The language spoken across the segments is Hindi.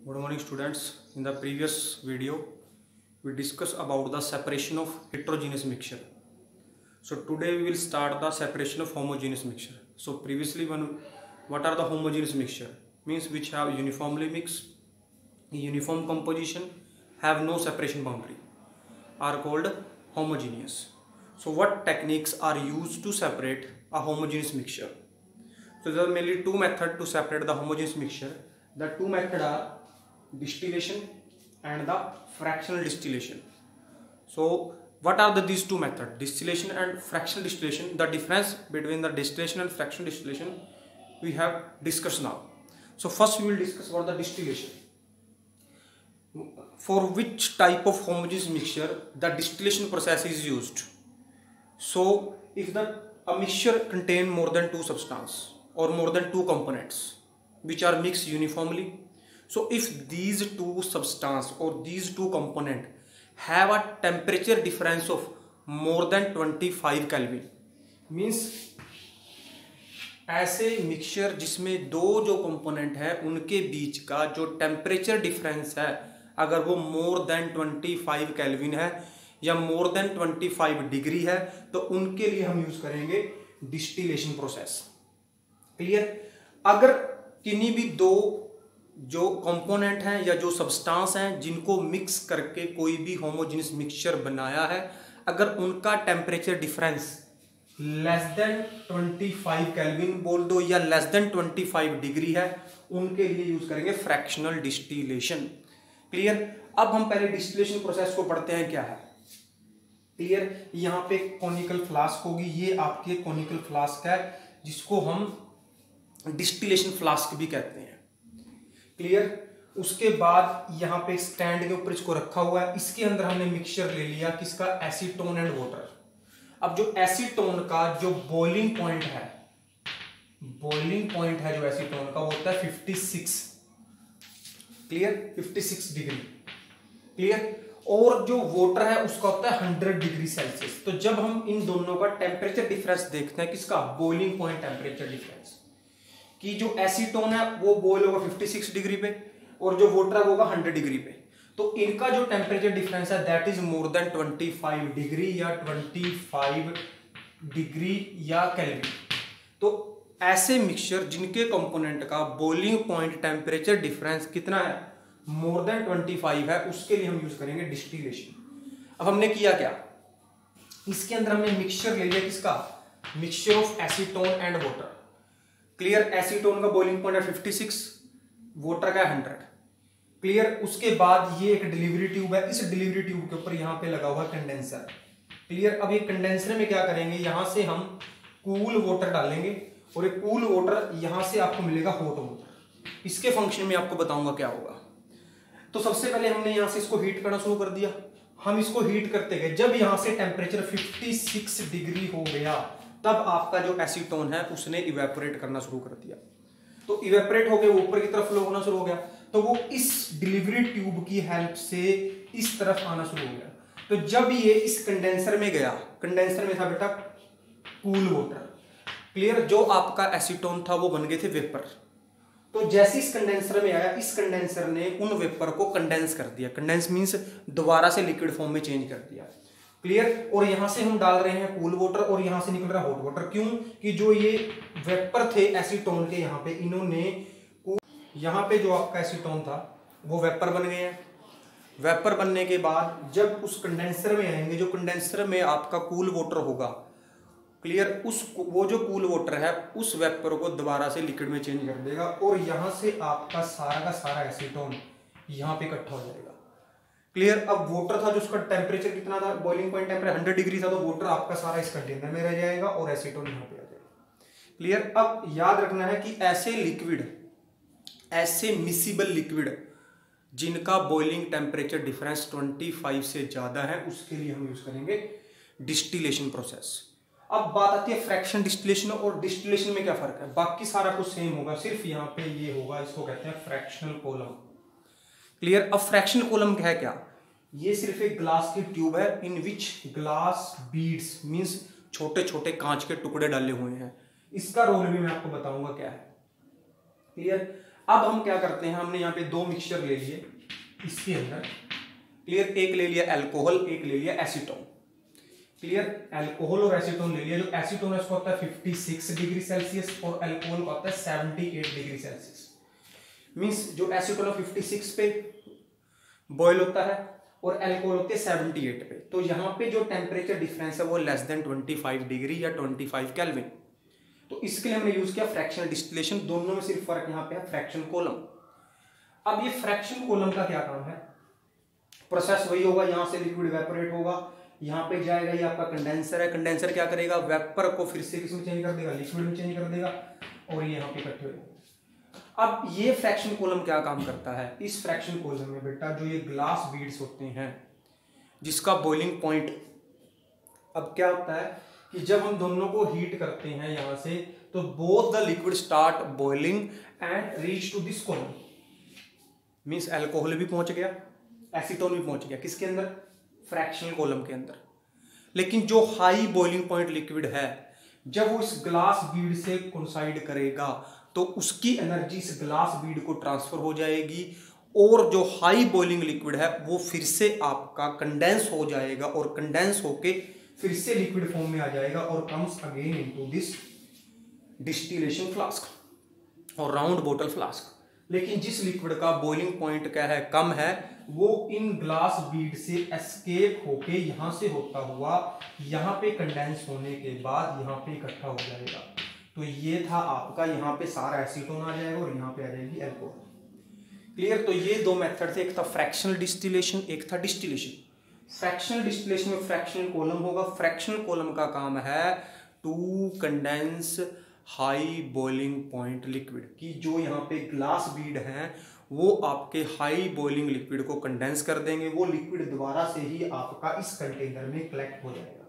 Good morning students. In the previous video we discussed about the separation of heterogeneous mixture. So today we will start the separation of homogeneous mixture. So previously what are the homogeneous mixture? Means which have uniformly mixed, uniform composition, have no separation boundary, are called homogeneous. So what techniques are used to separate a homogeneous mixture? So there are mainly two methods to separate the homogeneous mixture. The two methods are distillation and the fractional distillation. So what are these two methods, distillation and fractional distillation? The difference between the distillation and fractional distillation we have discussed now. So first we will discuss about the distillation. For which type of homogeneous mixture the distillation process is used? So if a mixture contain more than two substances or more than two components which are mixed uniformly, so if these two substances or these two components have a temperature difference of more than 25 Kelvin, means ऐसे मिक्सचर जिसमें दो जो कंपोनेंट है उनके बीच का जो टेम्परेचर डिफरेंस है अगर वो मोर देन 25 केल्विन है या मोर देन 25 डिग्री है तो उनके लिए हम यूज करेंगे डिस्टिलेशन प्रोसेस। क्लियर? अगर किन्हीं भी दो जो कंपोनेंट हैं या जो सब्सटेंस हैं जिनको मिक्स करके कोई भी होमोजेनियस मिक्सचर बनाया है, अगर उनका temperature difference less than 25 kelvin बोल दो या लेस देन 25 डिग्री है, उनके लिए यूज करेंगे फ्रैक्शनल डिस्टिलेशन। क्लियर? अब हम पहले डिस्टिलेशन प्रोसेस को पढ़ते हैं क्या है। क्लियर? यहां पे कॉनिकल फ्लास्क होगी, ये आपके कॉनिकल फ्लास्क है जिसको हम डिस्टिलेशन फ्लास्क भी कहते हैं। क्लियर? उसके बाद यहां पे स्टैंड के ऊपर इसको रखा हुआ है, इसके अंदर हमने मिक्सचर ले लिया किसका, एसीटोन एंड वाटर। अब जो एसीटोन का जो बॉइलिंग पॉइंट है, बॉइलिंग पॉइंट है जो एसीटोन का वो होता है 56। क्लियर? 56 डिग्री। क्लियर? और जो वाटर है उसका होता है 100 डिग्री सेल्सियस। तो जब हम इन दोनों का टेम्परेचर डिफरेंस देखते हैं, किसका, बॉइलिंग पॉइंट टेम्परेचर डिफरेंस, कि जो एसीटोन है वो बॉयल होगा 56 डिग्री पे और जो वाटर होगा 100 डिग्री पे, तो इनका जो टेम्परेचर डिफरेंस है that is more than 25 degree या 25 डिग्री या केल्विन। तो ऐसे मिक्सचर जिनके कंपोनेंट का बॉइलिंग पॉइंट टेम्परेचर डिफरेंस कितना है, मोर देन 25 है, उसके लिए हम यूज करेंगे डिस्टिलेशन। अब हमने किया क्या, इसके अंदर हमने मिक्सचर ले लिया किसका, mixture of acetone and water. Clear? Acetone का बॉइलिंग पॉइंट है 56, वाटर का 100। क्लियर? उसके बाद ये एक डिलीवरी ट्यूब है, इस डिलीवरी ट्यूब के ऊपर यहां पे लगा हुआ कंडेंसर। क्लियर? अब ये कंडेंसर में क्या करेंगे, यहां से हम कूल वाटर डालेंगे और ये कूल वाटर यहां से आपको मिलेगा हॉट वाटर। इसके फंक्शन में आपको बताऊंगा क्या होगा। तो सबसे पहले हमने यहां से इसको हीट करना शुरू कर दिया, हम इसको हीट करते गए, जब यहां से टेम्परेचर 56 डिग्री हो गया तब आपका जो एसीटोन है उसने इवेपोरेट करना शुरू कर दिया। तो इवेपोरेट हो गया, ऊपर की तरफ फ्लो होना शुरू हो गया, तो वो इस डिलीवरी ट्यूब की हेल्प से इस तरफ आना शुरू हो गया। तो जब ये इस कंडेंसर में गया, कंडेंसर में था बेटा कूल वाटर। क्लियर? जो आपका एसीटोन था वो बन गए थे वेपर। तो जैसे इस कंडेंसर में आया, इस कंडेंसर ने उन वेपर को कंडेंस कर दिया। कंडेंस मींस दोबारा से लिक्विड फॉर्म में चेंज कर दिया। क्लियर? और यहां से हम डाल रहे हैं कूल वाटर और यहां से निकल रहा है हॉट वाटर। क्यों? कि जो ये वेपर थे एसीटोन के, यहां पे इन्होंने यहां पे जो आपका एसीटोन था वो वेपर बन गए हैं। वेपर बनने के बाद जब उस कंडेंसर में आएंगे, जो कंडेंसर में आपका कूल वाटर होगा, क्लियर, वो जो कूल वाटर है उस वेपर को दोबारा से लिक्विड में चेंज कर देगा और यहां से आपका सारा का सारा एसीटोन यहां पे इकट्ठा हो जाएगा। क्लियर? अब वाटर था जो उसका टेम्परेचर कितना था, बॉइलिंग पॉइंट टेम्परेचर 100 डिग्री था, तो वाटर आपका सारा इस कंटेनर में रह जाएगा और एसीटोन यहां पे आ जाएगा। क्लियर? अब याद रखना है कि ऐसे लिक्विड, ऐसे मिसिबल लिक्विड जिनका बॉइलिंग टेम्परेचर डिफरेंस 25 से ज्यादा है, उसके लिए हम यूज करेंगे डिस्टिलेशन प्रोसेस। अब बात आती है फ्रैक्शन डिस्टिलेशन और डिस्टिलेशन में क्या फर्क है। बाकी सारा कुछ सेम होगा, सिर्फ यहाँ पे ये होगा, इसको कहते हैं फ्रैक्शनल कॉलम। क्लियर? अब फ्रैक्शनल कॉलम है क्या, ये सिर्फ एक ग्लास की ट्यूब है इन विच ग्लास बीड्स मींस छोटे छोटे कांच के टुकड़े डाले हुए हैं। इसका रोल भी मैं आपको बताऊंगा क्या है। क्लियर? अब हम क्या करते हैं, हमने यहाँ पे दो मिक्सचर ले लिए इसके अंदर, क्लियर। एक ले लिया अल्कोहल, एक ले लिया एसीटोन, क्लियर। अल्कोहल और एसीटोन ले लिया। जो एसीटोन है उसका होता है 56 डिग्री सेल्सियस और अल्कोहल का होता है 78 डिग्री सेल्सियस। मींस जो एसीटोन 56 पे बॉयल होता है और अल्कोहल होते हैं 78 पे। तो यहाँ पे जो टेम्परेचर डिफरेंस है वो लेस देन 25 डिग्री या 25 केल्विन। तो इसके लिए हमने यूज किया फ्रैक्शनल डिस्टिलेशन। दोनों में सिर्फ फर्क यहाँ पे है फ्रैक्शन कॉलम। अब ये फ्रैक्शन कॉलम का क्या काम है, प्रोसेस वही होगा, यहाँ से लिक्विड इवेपोरेट होगा, यहाँ पे जाएगा, ये आपका कंडेंसर है। कंडेंसर क्या करेगा, वेपर को फिर से किसमें चेंज कर देगा, लिक्विड में चेंज कर देगा, और ये यहाँ पे इकट्ठे हो जाएगा। अब ये फ्रैक्शन कॉलम क्या काम करता है, इस फ्रैक्शन कॉलम में बेटा जो ये ग्लास बीड्स होते हैं जिसका बॉइलिंग पॉइंट, अब क्या होता है कि जब हम दोनों को हीट करते हैं यहां से, तो both the liquid start boiling and reach to this column. Means alcohol भी पहुंच गया, एसीटोन भी पहुंच गया, किसके अंदर, फ्रैक्शनल कॉलम के अंदर। लेकिन जो हाई बॉइलिंग पॉइंट लिक्विड है, जब वो इस ग्लास बीड से कोइंसाइड करेगा तो उसकी एनर्जी इस ग्लास बीड को ट्रांसफर हो जाएगी, और जो हाई बॉइलिंग लिक्विड है वो फिर से आपका कंडेंस हो जाएगा, और कंडेंस होके फिर से लिक्विड फॉर्म में आ जाएगा और comes again into this distillation flask और राउंड बॉटल फ्लास्क। लेकिन जिस लिक्विड का बॉइलिंग पॉइंट क्या है, कम है, वो इन ग्लास बीड से एस्केप होके यहां से होता हुआ यहां पे कंडेंस होने के बाद यहां पे इकट्ठा हो जाएगा। तो ये था आपका, यहाँ पे सारा एसीटोन आ जाएगा और यहाँ पे आ जाएगी अल्कोहल, क्लियर। तो ये दो मेथड थे, एक था फ्रैक्शनल डिस्टिलेशन, एक था डिस्टिलेशन। फ्रैक्शनल डिस्टिलेशन में फ्रैक्शनल कॉलम होगा। फ्रैक्शनल कॉलम का काम है to condense high boiling point liquid, कि जो यहाँ पे ग्लास बीड हैं वो आपके हाई बॉइलिंग लिक्विड को कंडेंस कर देंगे, वो लिक्विड दोबारा से ही आपका इस कंटेनर में कलेक्ट हो जाएगा,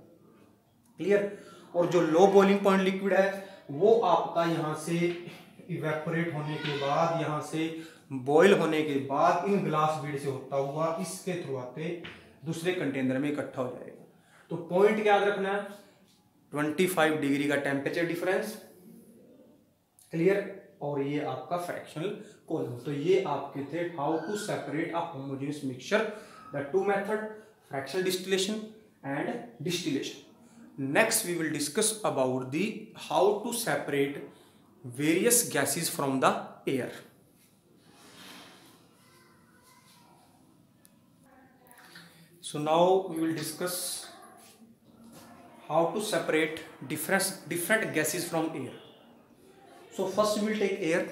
क्लियर। और जो लो बॉइलिंग पॉइंट लिक्विड है वो आपका यहाँ से इवेपोरेट होने के बाद, यहाँ से बॉयल होने के बाद इन ग्लास बीड से होता हुआ इसके थ्रू आते दूसरे कंटेनर में इकट्ठा हो जाएगा। तो पॉइंट याद रखना है, 25 डिग्री का टेम्परेचर डिफरेंस, क्लियर। और ये आपका फ्रैक्शनल कॉलम। तो ये आपके थे how to separate a homogeneous mixture, the two method, fractional distillation and distillation. Next we will discuss about the how to separate various gases from the air. So now we will discuss how to separate different gases from air. So first we will take air.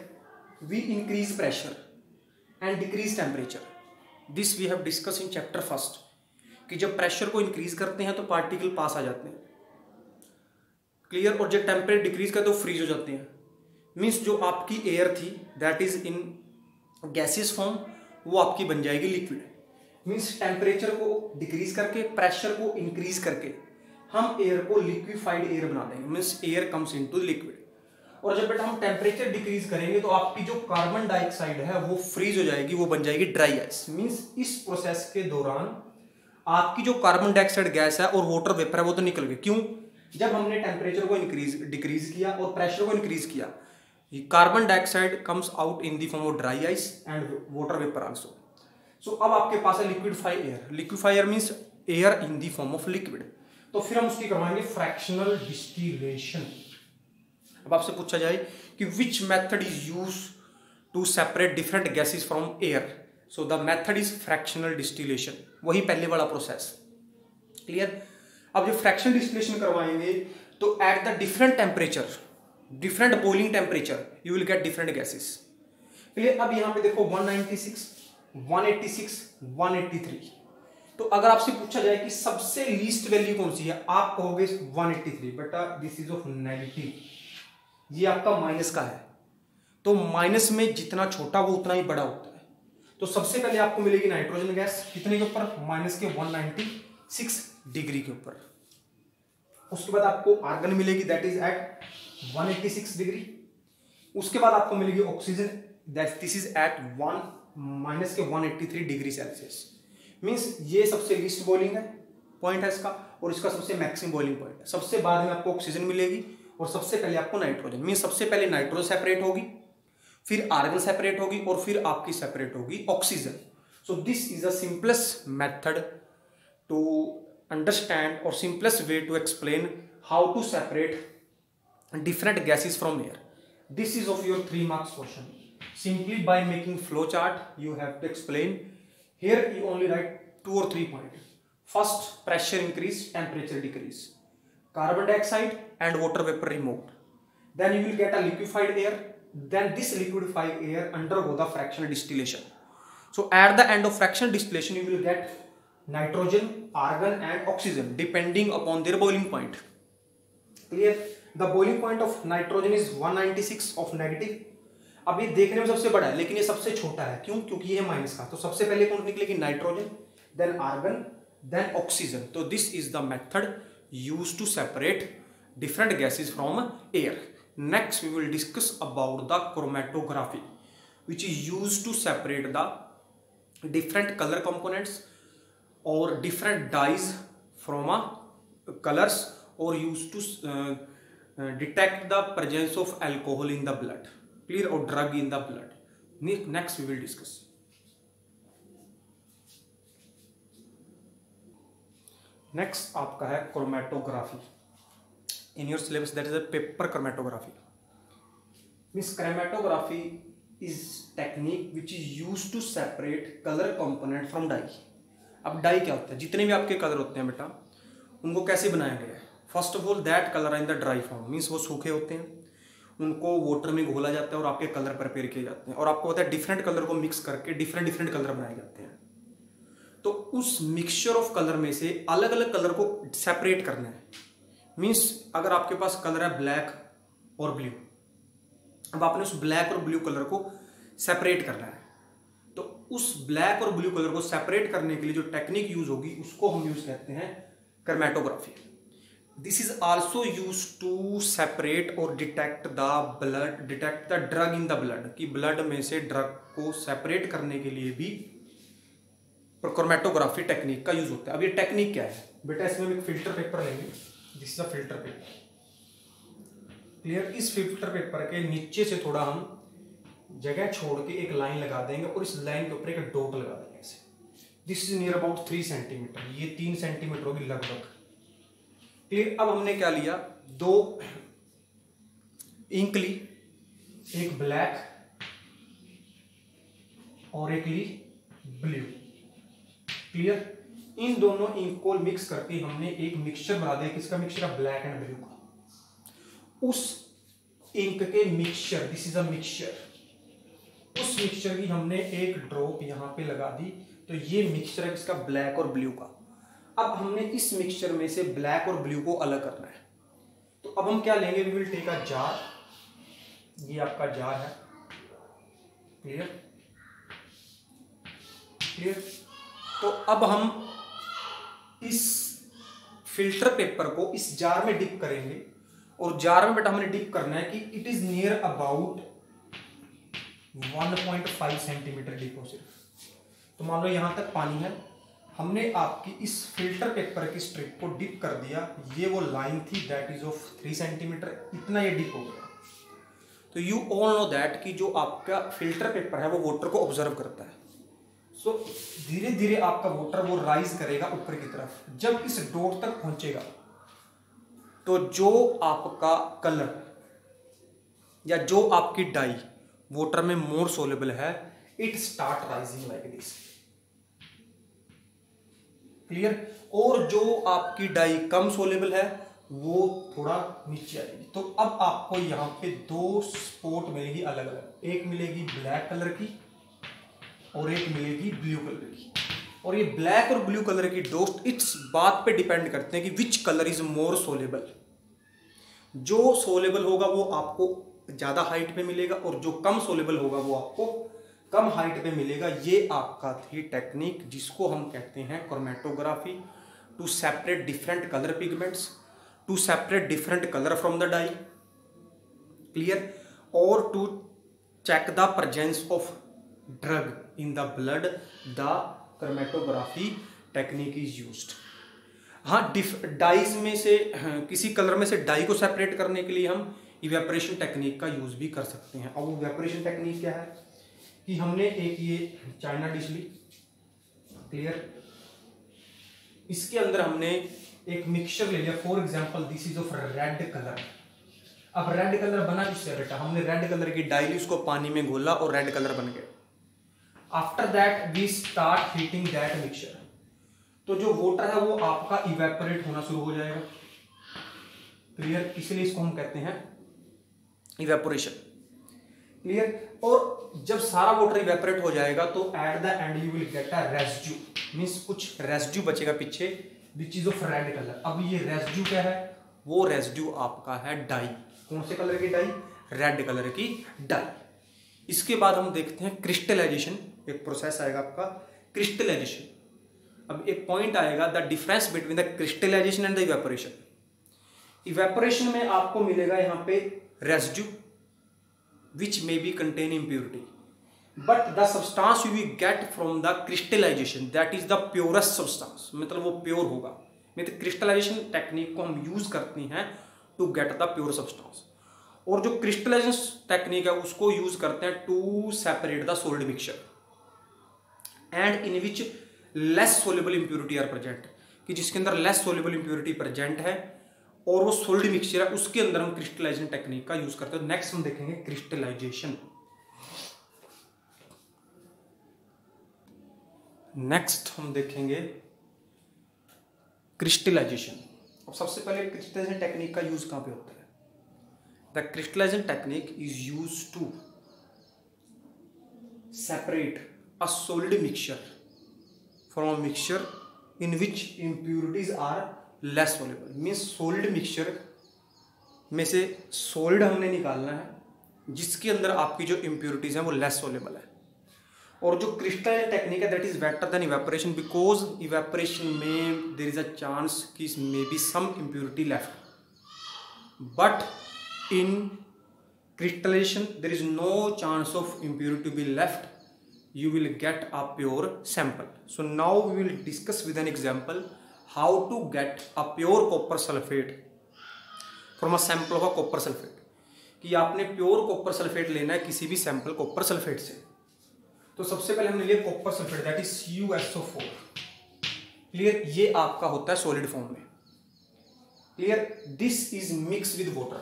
We increase pressure and decrease temperature. This we have discussed in chapter first. कि जब प्रेशर को इंक्रीज करते हैं तो पार्टिकल पास आ जाते हैं, क्लियर। और जब टेम्परेचर डिक्रीज करते हैं तो फ्रीज हो जाते हैं। मीन्स जो आपकी एयर थी that is in gases form, वो आपकी बन जाएगी लिक्विड। मीन्स टेम्परेचर को डिक्रीज करके, प्रेशर को इंक्रीज करके हम एयर को लिक्विफाइड एयर बना देंगे। Means air comes into liquid. और जब बेटा हम टेम्परेचर डिक्रीज करेंगे तो आपकी जो कार्बन डाइऑक्साइड है वो फ्रीज हो जाएगी, वो बन जाएगी ड्राई आइस। मीन्स इस प्रोसेस के दौरान आपकी जो कार्बन डाइऑक्साइड गैस है और वाटर वेपर है वो तो निकल गए। क्यों? जब हमने टेम्परेचर को डिक्रीज किया और प्रेशर को इंक्रीज किया, carbon dioxide comes out in the form of dry ice and water vapour also. So अब आपके पास है liquefied air. Liquefier means air in the form of liquid. तो फिर हम उसकी करवाएंगे फ्रैक्शनल डिस्टिलेशन। अब आपसे पूछा जाए कि which method is use to separate different gases from air, so the method is fractional distillation. वही पहले वाला प्रोसेस, क्लियर। अब जो फ्रैक्शनल डिस्टिलेशन करवाएंगे तो at the different temperature, different boiling temperature, you will get different gases, clear. अब यहां पे देखो 196, 186, 183। तो अगर आपसे पूछा जाए कि सबसे लीस्ट वैल्यू कौन सी है, आप कहोगे 183। बेटा दिस इज ऑफ नेगेटिव, ये आपका माइनस का है। तो माइनस में जितना छोटा वो उतना ही बड़ा होता है। तो सबसे पहले आपको मिलेगी नाइट्रोजन गैस, कितने के ऊपर, माइनस के 196 डिग्री के ऊपर। उसके बाद आपको आर्गन मिलेगी दैट इज एट 186 डिग्री। उसके बाद आपको मिलेगी oxygen that this is at minus के 183 डिग्री सेल्सियस। मींस ये सबसे लीस्ट बॉइलिंग है पॉइंट है इसका, और इसका सबसे मैक्सिमम बॉइलिंग पॉइंट है। सबसे बाद में आपको ऑक्सीजन मिलेगी और सबसे पहले आपको नाइट्रोजन। मींस सबसे पहले नाइट्रोजन सेपरेट होगी, फिर आर्गन सेपरेट होगी और फिर आपकी सेपरेट होगी oxygen. So this is the simplest method to understand और simplest way to explain how to separate different gases from air. This is of your 3 marks question. Simply by making flow chart, you have to explain. Here you only write 2 or 3 points. First, pressure increase, temperature decrease. Carbon dioxide and water vapor removed. Then you will get a liquefied air. Then this liquefied air undergo the fractional distillation. So at the end of fractional distillation, you will get nitrogen, argon, and oxygen depending upon their boiling point. Clear? The boiling point of nitrogen is 196 of negative. अब ये देखने में सबसे बड़ा है लेकिन ये सबसे छोटा है, क्यों? क्योंकि ये माइनस का। तो सबसे पहले कौन निकलेगी? Nitrogen, then argon, then oxygen. तो this is the method used to separate different gases from air. Next we will discuss about the chromatography which is used to separate the different colour components और डिफरेंट डाइज फ्रॉम कलर्स और used to detect the presence of alcohol in the blood, clear, or drug in the blood. Next we will discuss. Next आपका है chromatography. In your syllabus that is a paper chromatography. Means chromatography is technique which is used to separate color component from dye. अब डाई क्या होता है? जितने भी आपके कलर होते हैं बेटा उनको कैसे बनाया गया है? First of all that colour in the dry form, means वो सूखे होते हैं, उनको वाटर में घोला जाता है और आपके कलर प्रिपेयर किए जाते हैं। और आपको पता है डिफरेंट कलर को मिक्स करके डिफरेंट डिफरेंट कलर बनाए जाते हैं। तो उस मिक्सचर ऑफ कलर में से अलग अलग कलर को सेपरेट करना है। मीन्स अगर आपके पास कलर है ब्लैक और ब्लू, अब आपने उस ब्लैक और ब्लू कलर को सेपरेट करना है। तो उस ब्लैक और ब्लू कलर को सेपरेट करने के लिए जो टेक्निक यूज होगी उसको हम यूज कहते हैं chromatography. This is also used to separate or detect the drug in the blood, कि ब्लड में से ड्रग को सेपरेट करने के लिए भी क्रोमेटोग्राफी टेक्निक का यूज होता है। अब ये टेक्निक क्या है बेटा? इसमें हम एक फिल्टर पेपर लेंगे, this is a filter paper, clear. इस फिल्टर पेपर के नीचे से थोड़ा हम जगह छोड़ के एक लाइन लगा देंगे और इस लाइन के ऊपर एक डॉट लगा देंगे ऐसे। This is near about 3 centimetre, ये 3 सेंटीमीटर होगी लगभग। अब हमने क्या लिया? 2 इंक ली, एक ब्लैक और एक ली ब्लू, क्लियर। इन दोनों इंक को मिक्स करके हमने एक मिक्सचर बना दिया। किसका मिक्सचर है? ब्लैक एंड ब्लू का। उस इंक के mixture, this is a mixture, उस मिक्सचर की हमने एक ड्रॉप यहां पे लगा दी। तो ये मिक्सचर है किसका? ब्लैक और ब्लू का। अब हमने इस मिक्सचर में से ब्लैक और ब्लू को अलग करना है। तो अब हम क्या लेंगे? We will take a jar, ये आपका जार है, क्लियर क्लियर। तो अब हम इस फिल्टर पेपर को इस जार में डिप करेंगे और जार में बेटा हमने डिप करना है कि it is near about 1.5 centimetre dip हो सिर्फ। तो मान लो यहां तक पानी है, हमने आपकी इस फिल्टर पेपर की स्ट्रिप को डिप कर दिया, ये वो लाइन थी दैट इज ऑफ 3 सेंटीमीटर, इतना ये डिप हो गया। तो यू ऑल नो दैट कि जो आपका फिल्टर पेपर है वो वाटर को ऑब्जर्व करता है। सो धीरे धीरे आपका वाटर वो राइज करेगा ऊपर की तरफ। जब इस डॉट तक पहुंचेगा तो जो आपका कलर या जो आपकी डाई वाटर में मोर सोलेबल है, it start rising like this, clear. और जो आपकी डाई कम सोलेबल है वो थोड़ा नीचे आएगी। तो अब आपको यहाँ पे 2 स्पॉट मिलेगी अलग अलग, एक मिलेगी ब्लैक कलर की और एक मिलेगी ब्लू कलर की। और ये ब्लैक और ब्लू कलर की डॉट इस बात पे डिपेंड करते हैं कि which colour is more soluble. जो सोलेबल होगा वो आपको ज्यादा हाइट पे मिलेगा और जो कम सोलेबल होगा वो आपको कम हाइट पे मिलेगा। ये आपका थी टेक्निक जिसको हम कहते हैं chromatography, to separate different colour pigments, to separate different colour from the dye, clear, और to check the presence of drug in the blood. The chromatography technique is used. हाँ, डाइज में से किसी कलर में से डाई को सेपरेट करने के लिए हम इवेपोरेशन टेक्निक का यूज भी कर सकते हैं। अब वो इवेपोरेशन टेक्निक क्या है कि हमने एक ये चाइना डिश ली, क्लियर, इसके अंदर हमने एक मिक्सचर ले लिया, for example this is of red colour. अब रेड कलर बना किससे बेटा, हमने रेड कलर की डाई ली, उसको पानी में घोला और रेड कलर बन गया। After that we start heating that mixture, तो जो वाटर है वो आपका इवेपोरेट होना शुरू हो जाएगा, क्लियर, इसलिए इसको हम कहते हैं इवेपोरेशन, क्लियर। और जब सारा वाटर इवेपोरेट हो जाएगा तो at the end you will get a residue, means कुछ रेसिड्यू बचेगा पीछे, which is of red colour. अब ये रेसिड्यू क्या है, वो रेसिड्यू आपका है डाई। कौन से कलर की डाई, रेड कलर की डाई। इसके बाद हम देखते हैं क्रिस्टलाइजेशन, एक प्रोसेस आएगा आपका क्रिस्टलाइजेशन। अब एक पॉइंट आएगा, the difference between the crystallization and the evaporation. Evaporation में आपको मिलेगा यहाँ पे residue which may be contain impurity, but the substance you will get from the crystallization that is the purest substance, मतलब वो प्योर होगा। मतलब क्रिस्टलाइजेशन टेक्निक को हम यूज करते हैं to get the pure substance, और जो क्रिस्टलाइजेशन टेक्निक है उसको यूज करते हैं to separate the solid mixture and in which less soluble impurity are present, कि जिसके अंदर लेस सोल्युबल इंप्योरिटी प्रेजेंट है और वो सोल्ड मिक्सचर है, उसके अंदर हम क्रिस्टलाइजेशन टेक्निक का यूज करते हैं। नेक्स्ट हम देखेंगे क्रिस्टलाइजेशन। नेक्स्ट हम देखेंगे क्रिस्टलाइजेशन। अब सबसे पहले क्रिस्टलाइजेशन टेक्निक का यूज कहां पे होता है, the crystallization technique is use to separate a solid mixture from a mixture in which impurities are less soluble. Means solid mixture में से सोलिड हमने निकालना है जिसके अंदर आपकी जो इम्प्योरिटीज हैं वो लेस सोल्युबल है। और जो क्रिस्टलाइजेशन टेक्निक है that is better than evaporation, because evaporation में देयर इज अ चांस कि may be some impurity left, but in crystallization there is no chance of impurity to be left, you will get a pure sample. So now we will discuss with an example how to get a pure copper sulfate from a sample of a copper sulfate, कि आपने प्योर कॉपर सल्फेट लेना है किसी भी सैंपल कॉपर सल्फेट से। तो सबसे पहले हमने लिया copper sulphate that is CuSO4, clear, ये आपका होता है सॉलिड फॉर्म में, clear. This is mix with water,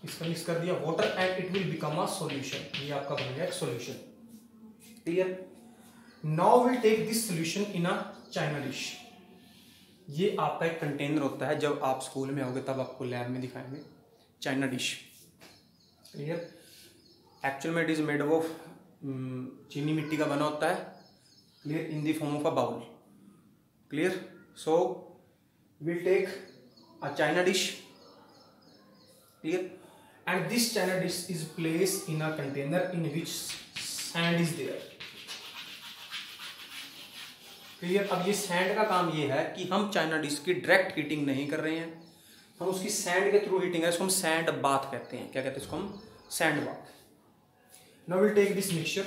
इसका मिक्स कर दिया water and it will become a solution, ये आपका बन गया एक solution, clear. Now will take this solution in a china dish. ये आपका एक कंटेनर होता है, जब आप स्कूल में आओगे तब आपको लैब में दिखाएंगे चाइना डिश, क्लियर। एक्चुअल में इट इज मेड ऑफ चीनी मिट्टी का बना होता है, clear, in the form of a bowl, clear. So will take a china dish, clear, and this china dish is placed in a container in which sand is there, clear. अब ये सैंड का काम ये है कि हम चाइना डिश की डायरेक्ट हीटिंग नहीं कर रहे हैं, हम उसकी सैंड के थ्रू हीटिंग है, इसको हम सैंड बाथ कहते हैं। क्या कहते हैं इसको हम, sand bath. Now will take this mixture,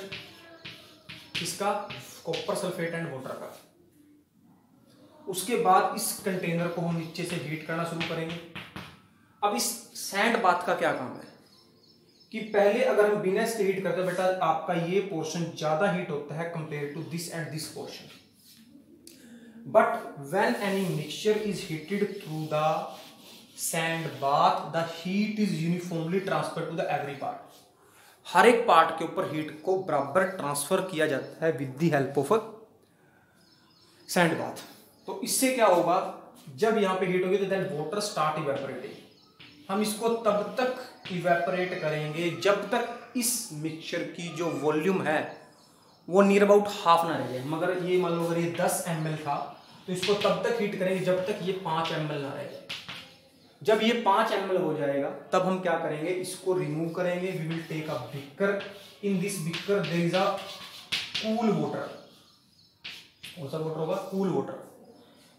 इसका कॉपर सल्फेट एंड वाटर का। उसके बाद इस कंटेनर को हम नीचे से हीट करना शुरू करेंगे। अब इस सैंड बाथ का क्या काम है कि पहले अगर हम बिना इसके हीट करते बेटा आपका ये पोर्शन ज्यादा हीट होता है compare to this and this portion, but when any mixture is heated through the sand bath the heat is uniformly transfer to the every part. हर एक पार्ट के ऊपर हीट को बराबर ट्रांसफर किया जाता है with the help of sand bath. तो इससे क्या होगा, जब यहाँ पे हीट होगी तो देन वाटर स्टार्ट इवेपोरेटिंग। हम इसको तब तक इवेपोरेट करेंगे जब तक इस मिक्सचर की जो वॉल्यूम है वो नियर अबाउट हाफ ना रह जाए। मगर ये मान लो अगर ये 10 ml था तो इसको तब तक हीट करेंगे जब तक ये 5 ml ना रह जाए। जब ये 5 ml हो जाएगा तब हम क्या करेंगे, इसको रिमूव करेंगे। We will take a beaker, in this beaker there is a cool water. कौन सा वाटर होगा, कूल वाटर।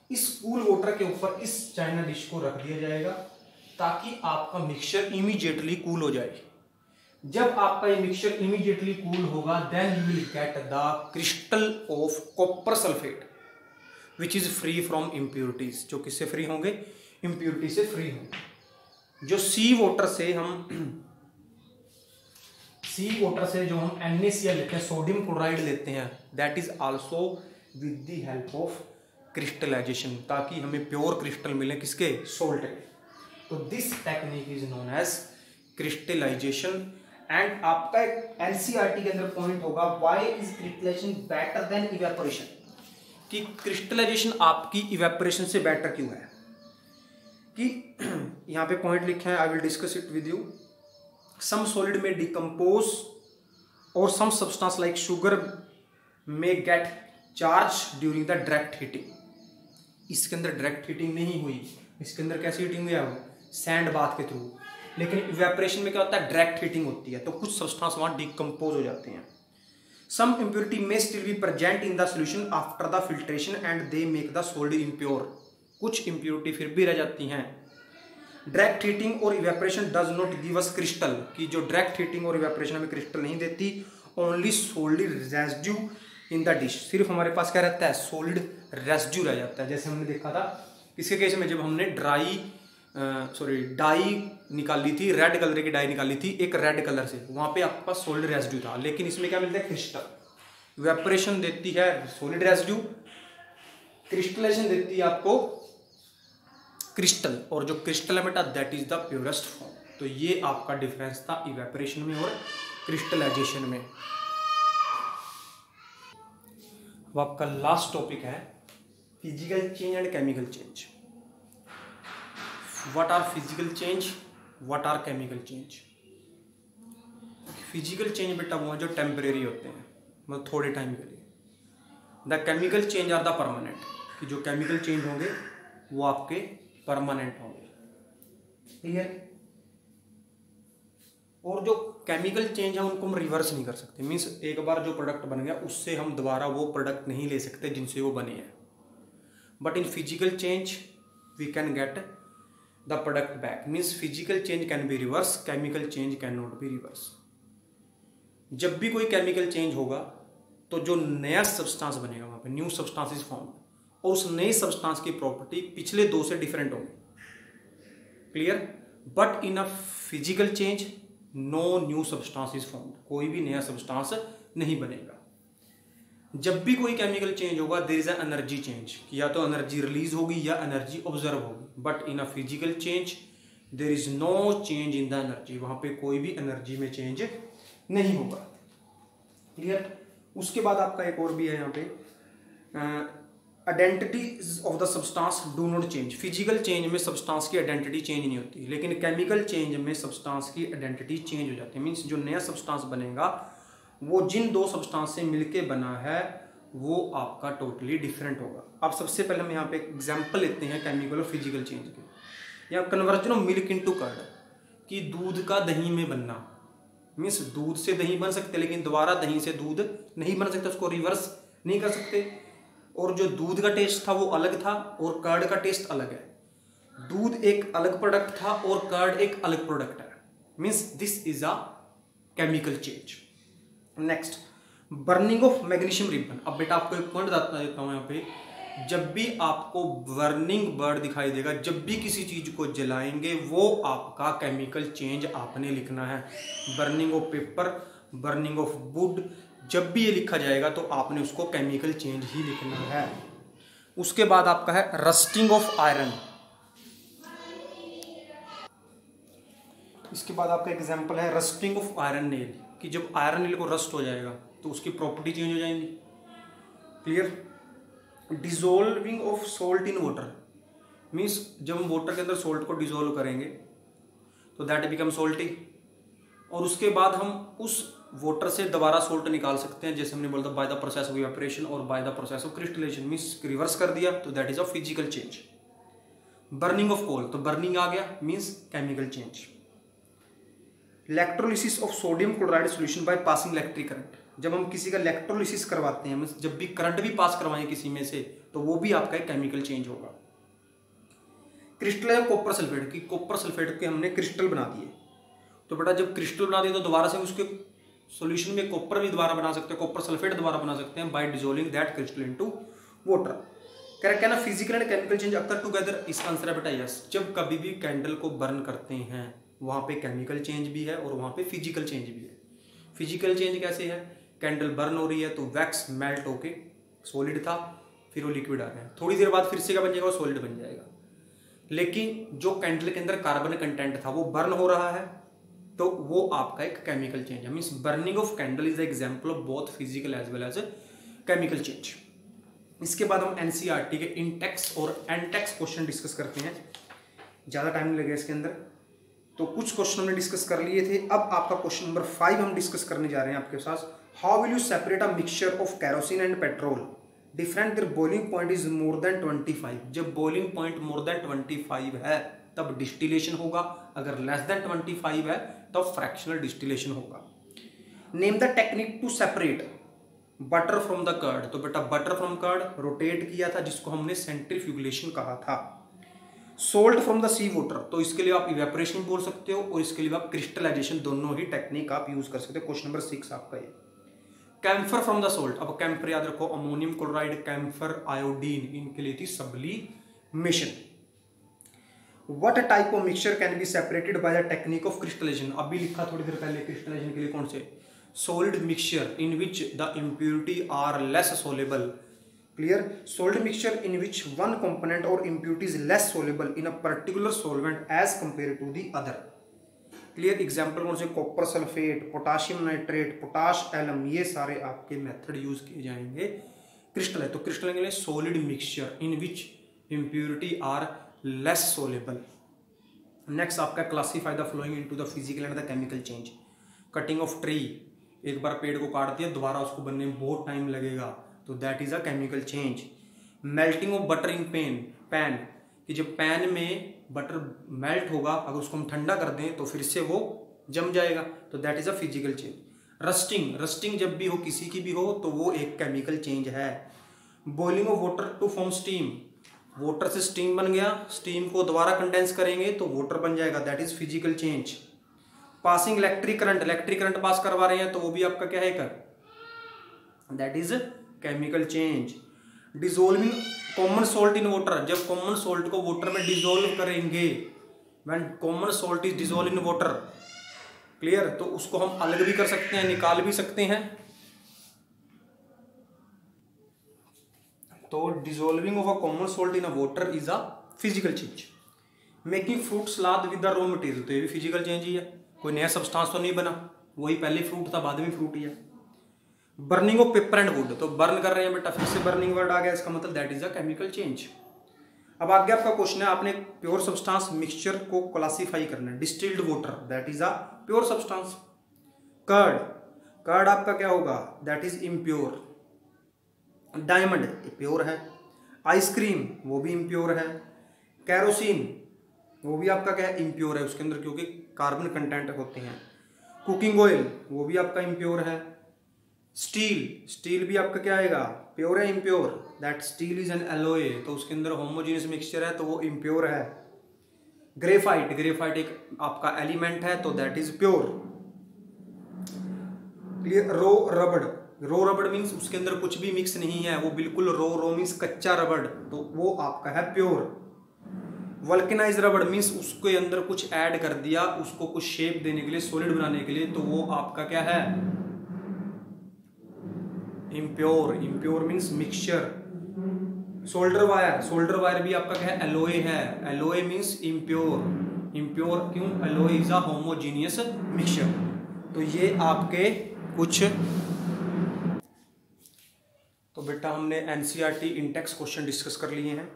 इस कूल वाटर के ऊपर इस चाइना डिश को रख दिया जाएगा ताकि आपका मिक्सचर इमीडिएटली कूल हो जाए। जब आपका ये मिक्सचर इमीडिएटली कूल होगा then you will get the crystal of copper sulphate which is free from impurities. जो किससे फ्री होंगे, इम्प्योरिटी से फ्री होंगे। जो सी वाटर से जो हम NaCl लेते हैं, सोडियम क्लोराइड लेते हैं, that is also with the help of crystallization, ताकि हमें प्योर क्रिस्टल मिले किसके, सोल्ट के। तो this technique is known as crystallization. And आपका एक NCERT के अंदर पॉइंट होगा, why is crystallization better than evaporation, कि क्रिस्टलाइजेशन आपकी इवेपोरेशन से बेटर क्यों है। कि यहाँ पे पॉइंट लिखे हैं, I will discuss it with you. Some solid में डिकम्पोज और सम सब्सटेंस लाइक शुगर में gate charge during the direct heating. इसके अंदर डायरेक्ट हीटिंग नहीं हुई, इसके अंदर कैसी हीटिंग हुई है, सैंड बाथ के थ्रू। लेकिन इवेपोरेशन में क्या होता है, डायरेक्ट हीटिंग होती है, तो कुछ सब्सटेंस वहां डिकम्पोज हो जाते हैं। Some impurity may still be present in the solution after the filtration and they make the solid impure. कुछ इम्प्योरिटी फिर भी रह जाती हैं। डायरेक्ट हीटिंग और evaporation does not give us crystal, कि जो डायरेक्ट हीटिंग और इवेपोरेशन हमें क्रिस्टल नहीं देती, only solid residue in the dish. सिर्फ हमारे पास क्या रहता है, सॉलिड रेजिड्यू रह जाता है। जैसे हमने देखा था इसके केस में, जब हमने डाई निकाली थी, रेड कलर की डाई निकाली थी एक रेड कलर से, वहां पे आपके पास सॉलिड रेजिड्यू था। लेकिन इसमें क्या मिलता है, क्रिस्टल। इवेपोरेशन देती है सॉलिड रेजिड्यू, क्रिस्टलाइजेशन देती है आपको क्रिस्टल, और जो क्रिस्टल है बेटा that is the purest form. तो ये आपका डिफरेंस था इवेपोरेशन में और क्रिस्टलाइजेशन में। अब आपका लास्ट टॉपिक है physical change and chemical change. What are physical change, what are chemical change. Physical change बेटा वो है जो टेम्परेरी होते हैं, मतलब थोड़े टाइम के लिए। The chemical change are the permanent, कि जो केमिकल चेंज होंगे वो आपके परमानेंट होंगे। क्लियर। और जो केमिकल चेंज है उनको हम रिवर्स नहीं कर सकते, मीन्स एक बार जो प्रोडक्ट बन गया उससे हम दोबारा वो प्रोडक्ट नहीं ले सकते जिनसे वो बने हैं। But in physical change we can get the product back, means physical change can be reverse, chemical change can not be reverse. जब भी कोई केमिकल चेंज होगा तो जो नया सब्सटेंस बनेगा वहां पे न्यू सब्सटेंस इज फॉर्म, और उस नए सब्सटेंस की प्रॉपर्टी पिछले दो से डिफरेंट होंगी। Clear. But in a physical change no new substance is form, कोई भी नया सब्सटेंस नहीं बनेगा। जब भी कोई केमिकल चेंज होगा there is a energy change, या तो एनर्जी रिलीज होगी या एनर्जी ऑब्जर्व होगी। But in a physical change there is no change in the energy, वहां पे कोई भी एनर्जी में चेंज नहीं होगा। क्लियर। उसके बाद आपका एक और भी है यहाँ पे, identity of the substance do not change. Physical change में सब्सटेंस की आइडेंटिटी चेंज नहीं होती, लेकिन केमिकल चेंज में सब्सटेंस की आइडेंटिटी चेंज हो जाती है। मीन्स जो नया सब्सटेंस बनेगा वो जिन दो सब्सटेंस से मिलके बना है वो आपका टोटली डिफरेंट होगा। अब सबसे पहले हम यहाँ पे एग्जाम्पल लेते हैं केमिकल और फिजिकल चेंज के। यहाँ conversion of milk into curd, कि दूध का दही में बनना, मीन्स दूध से दही बन सकते लेकिन दोबारा दही से दूध नहीं बन सकता, उसको रिवर्स नहीं कर सकते। और जो दूध का टेस्ट था वो अलग था और कर्ड का टेस्ट अलग है। दूध एक अलग प्रोडक्ट था और कर्ड एक अलग प्रोडक्ट है, means this is a chemical change. Next, burning of magnesium ribbon. अब बेटा आपको एक पॉइंट बता देता हूं यहाँ पे, जब भी आपको बर्निंग वर्ड दिखाई देगा, जब भी किसी चीज को जलाएंगे वो आपका केमिकल चेंज आपने लिखना है। Burning of paper, burning of would, जब भी ये लिखा जाएगा तो आपने उसको केमिकल चेंज ही लिखना है। उसके बाद आपका है रस्टिंग ऑफ आयरन। इसके बाद आपका एग्जांपल है रस्टिंग ऑफ आयरन नेल, कि जब आयरन नेल को रस्ट हो जाएगा तो उसकी प्रॉपर्टी चेंज हो जाएंगी। Clear. Dissolving of salt in water, means जब हम वाटर के अंदर सोल्ट को डिजोल्व करेंगे तो दैट बिकम सोल्टी, और उसके बाद हम उस वाटर से दोबारा सोल्ट निकाल सकते हैं, जैसे हमने बोला था by the process of evaporation और by the process of crystallization, means reverse कर दिया तो that is a physical change. Burning of coal, तो बर्निंग आ गया, means chemical change. Electrolysis of sodium chloride solution by passing electric current, जब हम किसी का इलेक्ट्रोलिसिस करवाते हैं, मीन्स जब भी करंट भी पास करवाएं किसी में से, तो वो भी आपका एक केमिकल चेंज होगा। क्रिस्टल कॉपर सल्फेट, की कॉपर सल्फेट के हमने क्रिस्टल बना दिए, तो बेटा जब क्रिस्टल बना दिए तो दोबारा से उसके सॉल्यूशन में कॉपर भी दोबारा बना सकते हैं, कॉपर सल्फेट दोबारा बना सकते हैं by dissolving that crystal into water. कह रहा क्या ना, फिजिकल एंड केमिकल चेंज अक्सर टुगेदर। इसका आंसर है बेटा यस। जब कभी भी कैंडल को बर्न करते हैं वहाँ पे केमिकल चेंज भी है और वहाँ पे फिजिकल चेंज भी है। फिजिकल चेंज कैसे है, कैंडल बर्न हो रही है तो वैक्स मेल्ट होके सॉलिड था, फिर वो लिक्विड आ गया, थोड़ी देर बाद फिर से क्या बन जाएगा, वो सॉलिड बन जाएगा। लेकिन जो कैंडल के अंदर कार्बन कंटेंट था वो बर्न हो रहा है तो वो आपका एक केमिकल चेंज है। Means burning of candle is the example of both physical as well as chemical change. इसके बाद हम एनसीईआरटी के इनटेक्स और एनटेक्स क्वेश्चन डिस्कस करते हैं, ज़्यादा टाइम नहीं लगेगा इसके अंदर। तो कुछ क्वेश्चन हमने डिस्कस कर लिए थे। अब आपका क्वेश्चन नंबर 5 हम डिस्कस करने जा रहे हैं आपके साथ। How will you separate a mixture of kerosene and petrol different there boiling point is more than 25। जब बॉइलिंग पॉइंट मोर देन 25 है तब डिस्टिलेशन होगा, अगर लेस देन 25 है तब फ्रैक्शनल डिस्टिलेशन होगा। Name the technique to separate butter from the curd. तो बेटा बटर फ्रॉम कर्ड रोटेट किया था जिसको हमने सेंट्रीफ्यूगलेशन कहा था। Salt from the sea water, तो इसके लिए आप इवेपोरेशन बोल सकते हो और इसके लिए आप क्रिस्टलाइजेशन, दोनों ही टेक्निक आप यूज कर सकते हो। क्वेश्चन नंबर 6 आपका ये। कैम्फर फ्रॉम द सोल्ट, अब कैम्फर याद रखो, अमोनियम क्लोराइड, कैम्फर, आयोडीन, इनके लिए थी sublimation. What type of mixture can be separated by the technique of crystallization. अभी लिखा थोड़ी देर पहले क्रिस्टलाइजेशन के लिए कौन से, solid mixture in which the impurity are less soluble. Clear, solid mixture in which one component और impurity is less soluble in a particular solvent as compare to the other. Clear, example कौन से, copper sulphate, potassium nitrate, potash alum, ये सारे आपके मेथड यूज किए जाएंगे क्रिस्टल। तो क्रिस्टल के लिए solid mixture in which impurity are less soluble. Next आपका classify the following into the physical and the chemical change. Cutting of tree, एक बार पेड़ को काट दिया दोबारा उसको बनने में बहुत टाइम लगेगा तो that is a chemical change. Melting of butter in pan, कि जब पैन में बटर मेल्ट होगा अगर उसको हम ठंडा कर दें तो फिर से वो जम जाएगा तो that is a physical change. Rusting जब भी हो किसी की भी हो तो वो एक केमिकल चेंज है। Boiling of water to form steam, water से स्टीम बन गया, स्टीम को दोबारा कंडेंस करेंगे तो वाटर बन जाएगा, that is physical change. Passing electric current pass करवा रहे हैं तो वो भी आपका क्या है, that is chemical change. Dissolving common salt in water, जब कॉमन सॉल्ट को वाटर में डिसोल्व करेंगे, when common salt is dissolve in water, clear, तो उसको हम अलग भी कर सकते हैं, निकाल भी सकते हैं। तो dissolving of a common salt in a water is a physical change. Making fruit salad with the raw material, तो ये भी फिजिकल चेंज ही है, कोई नया सब्सटेंस तो नहीं बना, वही पहले फ्रूट था बाद में फ्रूट ही है। Burning of paper and would, तो बर्न कर रहे हैं बेटा, फिर से बर्निंग वर्ड आ गया, इसका मतलब that is a chemical change. अब आगे आपका क्वेश्चन है, आपने प्योर सब्सटेंस मिक्सचर को क्लासीफाई करना है। Distilled water that is a pure substance. Curd आपका क्या होगा, that is impure. Diamond pure है। आइसक्रीम वो भी इम्प्योर है। कैरोसिन वो भी आपका क्या है, इम्प्योर है, उसके अंदर क्योंकि कार्बन कंटेंट होते हैं। कुकिंग ऑयल वो भी आपका इम्प्योर है। स्टील भी आपका क्या आएगा, प्योर है impure, that steel is an alloy, तो उसके अंदर होमोजेनियस मिक्सचर है तो वो इम्प्योर है। ग्रेफाइट एक आपका एलिमेंट है तो दैट इज प्योर। क्लियर। रो रबड़ मीन्स उसके अंदर कुछ भी मिक्स नहीं है, वो बिल्कुल रो मीन्स कच्चा रबड़, तो वो आपका है प्योर। वल्केनाइज रबड़ मीन्स उसके अंदर कुछ ऐड कर दिया, उसको कुछ शेप देने के लिए, सॉलिड बनाने के लिए, तो वो आपका क्या है, impure means mixture. Solder wire भी आपका क्या है, एलॉय है, एलॉय मीन्स इम्प्योर क्यों, alloy is a homogeneous mixture. तो ये आपके कुछ, तो बेटा हमने एनसीईआरटी इंटेक्स क्वेश्चन डिस्कस कर लिए हैं।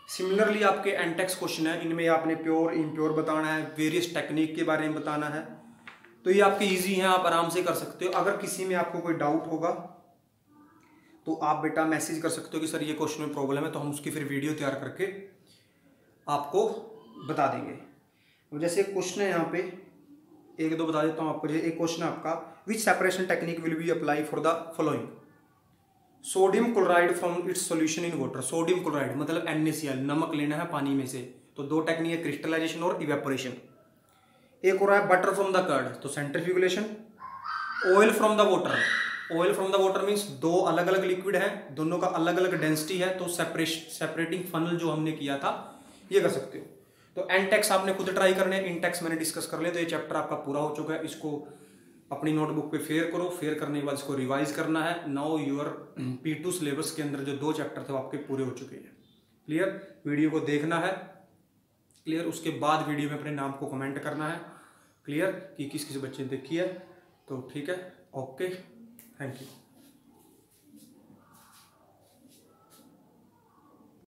सिमिलरली आपके एनटेक्स क्वेश्चन है, इनमें आपने प्योर इम्प्योर बताना है, वेरियस टेक्निक के बारे में बताना है, तो ये आपके इजी हैं, आप आराम से कर सकते हो। अगर किसी में आपको कोई डाउट होगा तो आप बेटा मैसेज कर सकते हो कि सर ये क्वेश्चन में प्रॉब्लम है, तो हम उसकी फिर वीडियो तैयार करके आपको बता देंगे। जैसे क्वेश्चन है यहाँ पे, एक दो बता देता हूँ आपको। जैसे एक क्वेश्चन है आपका, which separation technique will be apply for the following. Sodium chloride from its solution in water, sodium chloride मतलब NaCl, नमक लेना है पानी में से, तो दो टेक्निक है, क्रिस्टलाइजेशन और इवेपोरेशन। एक हो रहा है बटर फ्रॉम द कर्ड, तो centrifugation. Oil from the water, oil from the water means दो अलग अलग लिक्विड है, दोनों का अलग अलग डेंसिटी है, तो सेपरेटिंग फनल जो हमने किया था ये कर सकते हो। तो एनटेक्स आपने खुद ट्राई करने हैं, इनटेक्स मैंने डिस्कस कर लिया। तो ये चैप्टर आपका पूरा हो चुका है, इसको अपनी नोटबुक पे फेयर करो, फेयर करने के बाद इसको रिवाइज करना है। नाउ यूर P2 सिलेबस के अंदर जो 2 चैप्टर थे वो आपके पूरे हो चुके हैं। क्लियर, वीडियो को देखना है, क्लियर, उसके बाद वीडियो में अपने नाम को कमेंट करना है, क्लियर, कि किस किस बच्चे ने देखी है। तो ठीक है, ओके, थैंक यू।